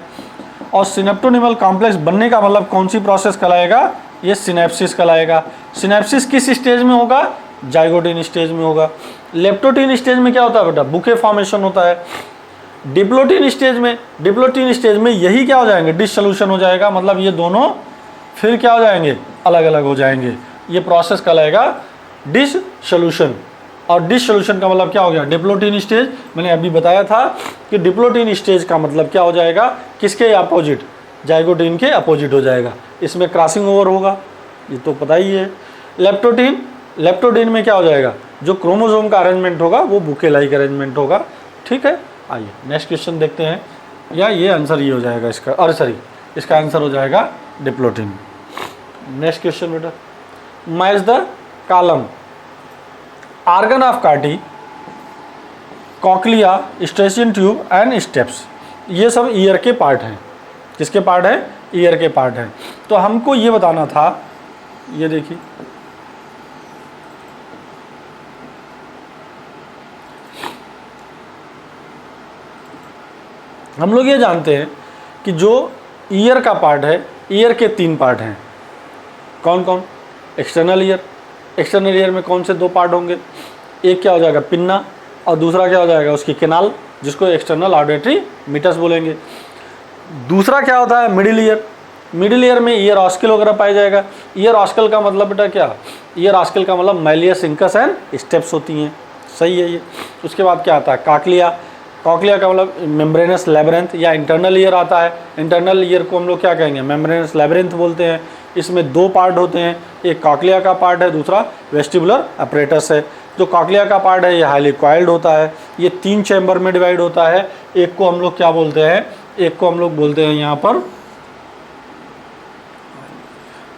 और सिनेप्टोनिमल कॉम्प्लेक्स बनने का मतलब कौन सी प्रोसेस कहलाएगा, ये सिनेप्सिस कहलाएगा। सिनेप्सिस किस स्टेज में होगा, जाइगोटिन स्टेज में होगा। लेप्टोटिन स्टेज में क्या होता है बेटा, बुके फॉर्मेशन होता है। डिप्लोटिन स्टेज में यही क्या हो जाएंगे, डिसोल्यूशन हो जाएगा, मतलब ये दोनों फिर क्या हो जाएंगे, अलग अलग हो जाएंगे, ये प्रोसेस कहलाएगा डिसोल्यूशन। और डिसोल्यूशन का मतलब क्या हो गया, डिप्लोटिन स्टेज, मैंने अभी बताया था कि डिप्लोटिन स्टेज का मतलब क्या हो जाएगा, किसके अपोजिट, जाइगोटिन के अपोजिट हो जाएगा, इसमें क्रॉसिंग ओवर होगा, ये तो पता ही है। लेप्टोटिन में क्या हो जाएगा, जो क्रोमोसोम का अरेंजमेंट होगा वो बुके लाइक अरेंजमेंट होगा, ठीक है। आइए नेक्स्ट क्वेश्चन देखते हैं, या ये आंसर ये हो जाएगा इसका, और सॉरी इसका आंसर हो जाएगा डिप्लोटिन। नेक्स्ट क्वेश्चन बेटा, match the column organ of Corti, cochlea, Eustachian tube and stapes, ये सब ईयर के पार्ट हैं, किसके पार्ट हैं, ईयर के पार्ट हैं। तो हमको ये बताना था, ये देखिए हम लोग ये जानते हैं कि जो ईयर का पार्ट है, ईयर के 3 पार्ट हैं, कौन कौन, एक्सटर्नल ईयर में कौन से 2 पार्ट होंगे, एक क्या हो जाएगा पिन्ना, और दूसरा क्या हो जाएगा उसकी केनाल, जिसको एक्सटर्नल ऑडिटरी मीटस बोलेंगे। दूसरा क्या होता है मिडिल ईयर में ईयर ऑस्कल वगैरह पाया जाएगा। ईयर ऑस्कल का मतलब बेटा क्या, ईयर ऑस्कल का मतलब मैलियस, इंकस एंड स्टेप्स होती हैं, सही है ये। उसके बाद क्या आता है कॉक्लिया का मतलब मेम्ब्रेनस लैब्रिंथ या इंटरनल ईयर आता है। इंटरनल ईयर को हम लोग क्या कहेंगे, मेम्ब्रेनस लैब्रिंथ बोलते हैं। इसमें 2 पार्ट होते हैं, एक कॉक्लिया का पार्ट है, दूसरा वेस्टिबुलर अपरेटस है। जो कॉक्लिया का पार्ट है ये हाईली कॉइल्ड होता है, ये 3 चैम्बर में डिवाइड होता है। एक को हम लोग क्या बोलते हैं, एक को हम लोग बोलते हैं यहाँ पर,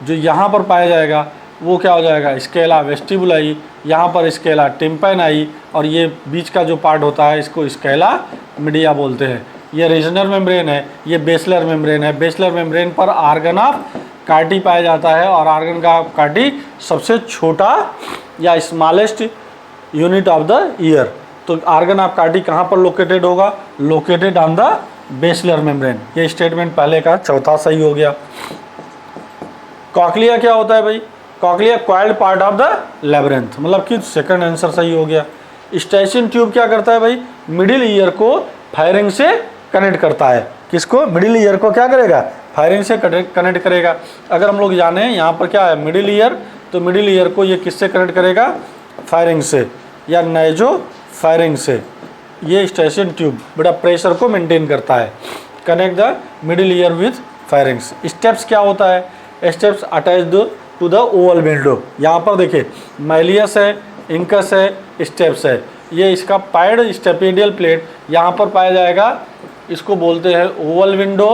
जो यहाँ पर पाया जाएगा वो क्या हो जाएगा, स्केला वेस्टिबुलाई, यहाँ पर स्केला टिम्पैनाई, और ये बीच का जो पार्ट होता है इसको स्केला मीडिया बोलते हैं। ये रीजनल मेम्ब्रेन है, ये बेसलर मेम्ब्रेन है। बेसलर मेम्ब्रेन पर आर्गन ऑफ कार्टी पाया जाता है, और आर्गन का कार्टी सबसे छोटा या smallest unit of the year. तो आर्गन ऑफ कार्टी कहाँ पर लोकेटेड होगा, located on the basilar membrane. ये स्टेटमेंट पहले का चौथा सही हो गया। कॉक्लिया क्या होता है भाई, cochlea coiled part of the labyrinth, मतलब कि सेकंड आंसर सही हो गया। स्ट्रेचियन ट्यूब क्या करता है भाई, मिडिल ईयर को फायरिंग से कनेक्ट करता है। किसको, मिडिल ईयर को क्या करेगा, फायरिंग से कनेक्ट करेगा। अगर हम लोग जाने यहाँ पर क्या है मिडिल ईयर, तो मिडिल ईयर को ये किससे कनेक्ट करेगा, फायरिंग से या नाइजो फायरिंग से। ये स्ट्रेचियन ट्यूब बड़ा प्रेशर को मेंटेन करता है, connect the middle ear with pharynx. Steps क्या होता है, steps attached to the oval window. यहाँ पर देखिए मैलियस है, इंकस है, स्टेप्स है। ये इसका पैड स्टेपिडियल प्लेट यहाँ पर पाया जाएगा, इसको बोलते हैं ओवल विंडो।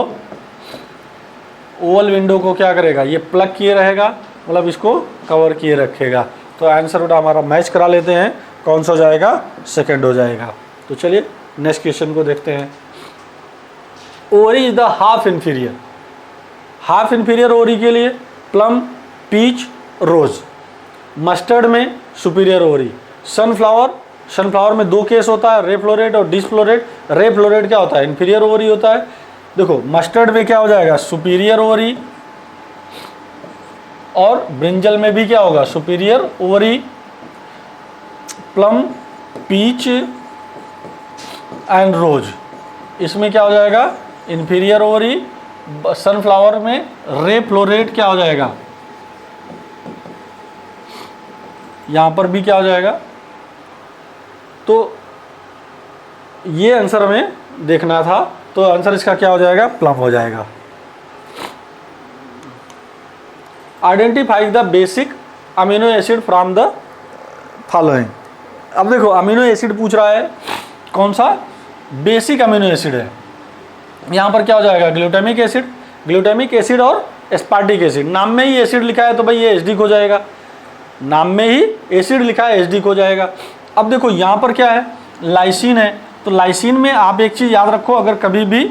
ओवल विंडो को क्या करेगा, ये प्लग किए रहेगा, मतलब इसको कवर किए रखेगा। तो आंसर उठा हमारा मैच करा लेते हैं, कौन सा हो जाएगा, सेकंड हो जाएगा। तो चलिए नेक्स्ट क्वेश्चन को देखते हैं। Ovary is the half inferior, half inferior ovary के लिए प्लम, पीच, रोज। मस्टर्ड में सुपीरियर ओवरी। सनफ्लावर में दो केस होता है, रे फ्लोरेट और डिसफ्लोरेट। रे फ्लोरेट क्या होता है, इन्फीरियर ओवरी होता है। देखो मस्टर्ड में क्या हो जाएगा, सुपीरियर ओवरी, और ब्रिंजल में भी क्या होगा, superior ovary. Plum, peach and rose, इसमें क्या हो जाएगा, इन्फीरियर ओवरी। सनफ्लावर में रे फ्लोरेट क्या हो जाएगा, यहां पर भी क्या हो जाएगा। तो ये आंसर हमें देखना था, तो आंसर इसका क्या हो जाएगा, प्लम हो जाएगा। Identify the basic amino acid from the following. अब देखो अमीनो एसिड पूछ रहा है, कौन सा बेसिक अमीनो एसिड है। यहाँ पर क्या हो जाएगा, ग्लूटामिक एसिड और एस्पार्टिक एसिड। नाम में ही एसिड लिखा है तो भाई ये एसिडिक हो जाएगा, नाम में ही एसिड लिखा है एसिडिक हो जाएगा। अब देखो यहाँ पर क्या है, लाइसिन है, तो लाइसिन में आप एक चीज़ याद रखो, अगर कभी भी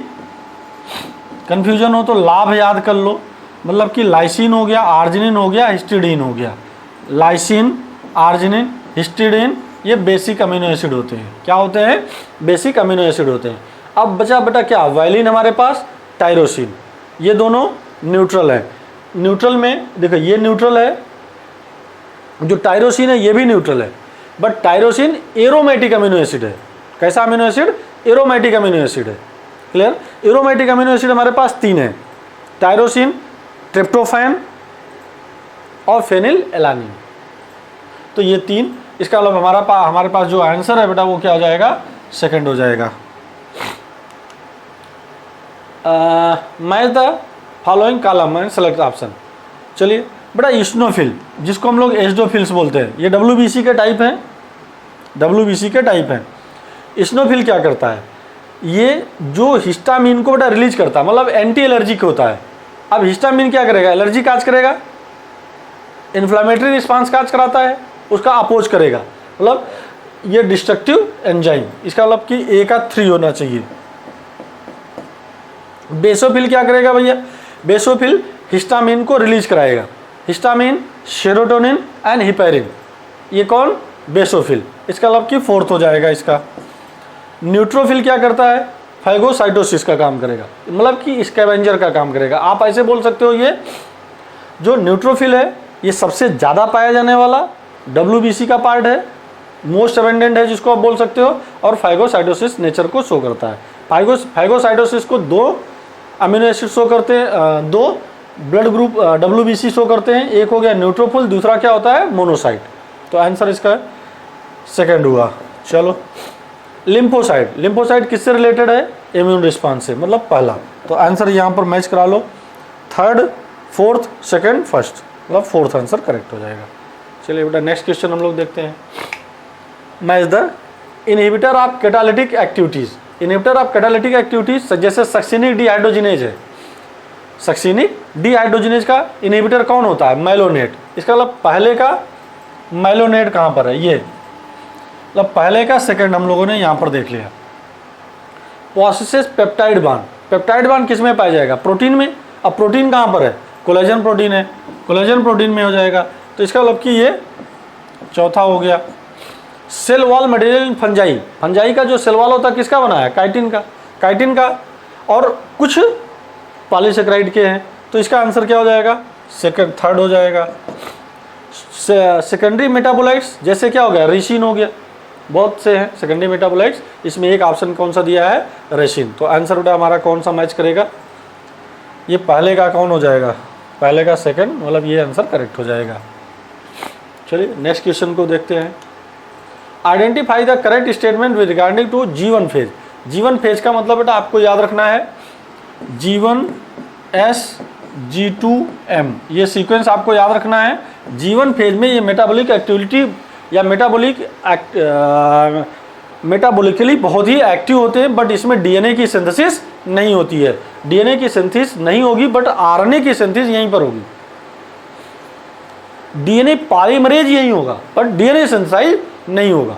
कन्फ्यूजन हो तो लाभ याद कर लो। मतलब कि लाइसिन हो गया, आर्जिनिन हो गया, हिस्टिडीन हो गया। लाइसिन, आर्जिनिन, हिस्टिडीन ये बेसिक अमीनो एसिड होते हैं। क्या होते हैं, बेसिक अमीनो एसिड होते हैं। अब बचा बेटा क्या, वायलिन हमारे पास, टायरोसिन, ये दोनों न्यूट्रल है। न्यूट्रल में देखो ये न्यूट्रल है, जो टायरोसिन है ये भी न्यूट्रल है, but tyrosine aromatic amino acid है। कैसा amino acid, aromatic amino acid है। क्लियर, एरोमेटिक अमीनो एसिड हमारे पास तीन है, टायरोसिन, ट्रिप्टोफैन और फेनिल एलानिन। तो ये तीन, इसका मतलब हमारे पास जो आंसर है बेटा वो क्या हो जाएगा, सेकंड हो जाएगा। Match the following column and select option. चलिए बेटा, इस्नोफिल जिसको हम लोग एस्डोफिल्स बोलते हैं, ये WBC के टाइप हैं, WBC के टाइप हैं। इस्नोफिल क्या करता है, ये जो हिस्टामिन को बेटा रिलीज करता है, मतलब एंटी एलर्जिक होता है। अब हिस्टामिन क्या करेगा, एलर्जी काज करेगा, इन्फ्लामेटरी रिस्पांस काज कराता है, उसका अपोज करेगा। मतलब ये डिस्ट्रक्टिव एंजाइम, इसका मतलब कि ए का 3 होना चाहिए। बेसोफिल क्या करेगा भैया, बेसोफिल हिस्टामिन को रिलीज कराएगा, हिस्टामिन, सेरोटोनिन एंड हिपेरिन, ये कौन, बेसोफिल, इसका मतलब कि 4th हो जाएगा इसका। न्यूट्रोफिल क्या करता है, फाइगोसाइटोसिस का काम करेगा, मतलब कि स्कैवेंजर का काम करेगा। आप ऐसे बोल सकते हो, ये जो न्यूट्रोफिल है ये सबसे ज़्यादा पाया जाने वाला WBC का पार्ट है, मोस्ट अबेंडेंट है जिसको आप बोल सकते हो, और फाइगोसाइटोसिस नेचर को शो करता है। फाइगोसाइटोसिस को 2 अमीनो एसिड शो करते हैं, 2 ब्लड ग्रुप WBC शो करते हैं, एक हो गया न्यूट्रोफिल, दूसरा क्या होता है, मोनोसाइट। तो आंसर इसका सेकंड हुआ। चलो, लिम्फोसाइट किससे रिलेटेड है, इम्यून रिस्पांस से, मतलब पहला। तो आंसर यहाँ पर मैच करा लो, 3rd, 4th, 2nd, 1st, मतलब 4th आंसर करेक्ट हो जाएगा। चलिए बेटा नेक्स्ट क्वेश्चन हम लोग देखते हैं। Match the inhibitor of catalytic activities. Inhibitor of catalytic activities जैसे सक्सिनिक डिहाइड्रोजिनेज है, सक्सिनिक डिहाइड्रोजिनेज का इनहिबिटर कौन होता है, मैलोनेट। इसका मतलब पहले का मैलोनेट कहाँ पर है, ये मतलब पहले का सेकंड हम लोगों ने यहाँ पर देख लिया। Possesses peptide bond, peptide bond किस में पाया जाएगा, प्रोटीन में। अब प्रोटीन कहाँ पर है, कोलेजन प्रोटीन है, कोलेजन प्रोटीन में हो जाएगा। तो इसका मतलब कि ये चौथा हो गया। Cell wall material in fungi, fungi का जो सेल वॉल होता है किसका बना है, काइटिन का, और कुछ पॉलीसेकेराइड के हैं। तो इसका आंसर क्या हो जाएगा, 3rd हो जाएगा। सेकेंडरी मेटाबोलाइट्स जैसे क्या हो गया, रेसिन हो गया, बहुत से हैं सेकेंडरी मेटाबोलाइट्स, इसमें एक ऑप्शन कौन सा दिया है, रेसिन। तो आंसर बेटा हमारा कौन सा मैच करेगा, ये पहले का कौन हो जाएगा, पहले का सेकंड, मतलब ये आंसर करेक्ट हो जाएगा। चलिए नेक्स्ट क्वेश्चन को देखते हैं। Identify the correct statement with regarding to G1 phase. G1 phase का मतलब बेटा आपको याद रखना है G1S G2M, ये सीक्वेंस आपको याद रखना है। G1 फेज में ये मेटाबॉलिक एक्टिविटी या मेटाबॉलिकली बहुत ही एक्टिव होते हैं, बट इसमें DNA की सिंथेसिस नहीं होती है। DNA की सिंथेसिस नहीं होगी, बट RNA की सिंथेसिस यहीं पर होगी। DNA पॉलीमरेज यही होगा, बट DNA सिंथेसाइज नहीं होगा।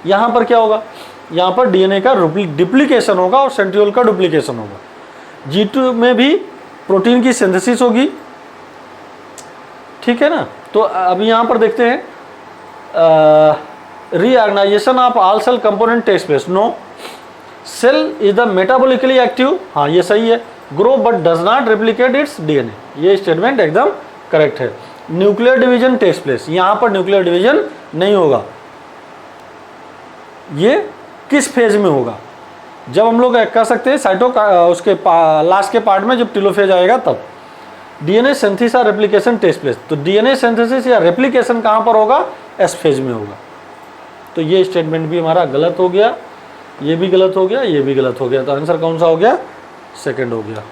यहाँ पर क्या होगा, यहाँ पर DNA का डुप्लीकेशन होगा और सेंट्रियोल का डुप्लीकेशन होगा। G2 में भी प्रोटीन की सिंथेसिस होगी, ठीक है ना। तो अभी यहाँ पर देखते हैं reorganisation of all cell component takes place. No, cell is the metabolically active, हाँ ये सही है। Grow but does not replicate its DNA, ये स्टेटमेंट एकदम करेक्ट है। न्यूक्लियर डिवीजन टेक्स प्लेस, यहाँ पर न्यूक्लियर डिवीजन नहीं होगा। ये किस फेज में होगा? जब हम लोग कह सकते हैं उसके लास्ट के पार्ट में जब टेलोफेज आएगा तब। डीएनए सिंथेसिस और रेप्लिकेशन टेक्स प्लेस, तो डीएनए सिंथेसिस या रेप्लिकेशन कहाँ पर होगा? एस फेज में होगा। तो ये स्टेटमेंट भी हमारा गलत हो गया, ये भी गलत हो गया, ये भी गलत हो गया। तो आंसर कौन सा हो गया? सेकंड हो गया।